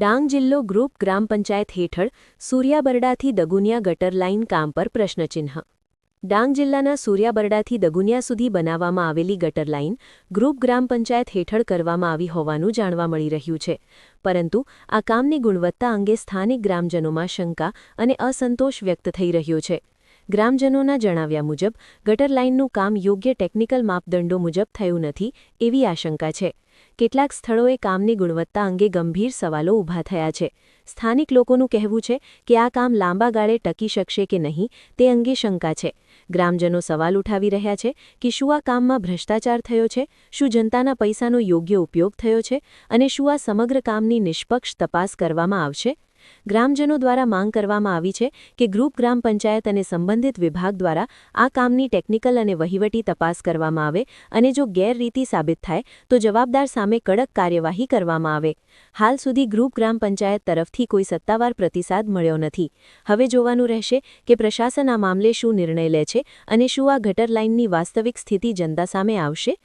ડાંગ જિલ્લો ગ્રુપ ગ્રામ પંચાયત હેઠળ સૂર્યાબરડાથી દગુનિયા ગટર લાઇન કામ પર પ્રશ્નચિહ્ન. ડાંગ જિલ્લાના સૂર્યાબરડાથી દગુનિયા સુધી બનાવવામાં આવેલી ગટર લાઇન ગ્રુપ ગ્રામ પંચાયત હેઠળ કરવામાં આવી હોવાનું જાણવા મળી રહ્યું છે. પરંતુ આ કામની ગુણવત્તા અંગે સ્થાનિક ગ્રામજનોમાં શંકા અને અસંતોષ વ્યક્ત થઈ રહ્યો છે. ગ્રામજનોના જણાવ્યા મુજબ ગટર લાઇનનું કામ યોગ્ય ટેકનિકલ માપદંડો મુજબ થયું નથી એવી આશંકા છે. કેટલાક સ્થળોએ કામની ગુણવત્તા અંગે ગંભીર સવાલો ઊભા થયા છે. સ્થાનિક લોકોનું કહેવું છે કે આ કામ લાંબા ગાળે ટકી શકશે કે નહીં તે અંગે શંકા છે. ગ્રામજનો સવાલ ઉઠાવી રહ્યા છે કે શું આ કામમાં ભ્રષ્ટાચાર થયો છે, શું જનતાના પૈસાનો યોગ્ય ઉપયોગ થયો છે અને શું આ સમગ્ર કામની નિષ્પક્ષ તપાસ કરવામાં આવશે. ગ્રામજનો દ્વારા માંગ કરવામાં આવી છે કે ગ્રુપ ગ્રામ પંચાયત અને સંબંધિત વિભાગ દ્વારા આ કામની ટેકનિકલ અને વહીવટી તપાસ કરવામાં આવે અને જો ગેરરીતિ સાબિત થાય તો જવાબદાર સામે કડક કાર્યવાહી કરવામાં આવે. હાલ સુધી ગ્રુપ ગ્રામ પંચાયત તરફથી કોઈ સત્તાવાર પ્રતિસાદ મળ્યો નથી. હવે જોવાનું રહેશે કે પ્રશાસન આ મામલે શું નિર્ણય લે છે અને શું આ ગટર લાઇનની વાસ્તવિક સ્થિતિ જનતા સામે આવશે.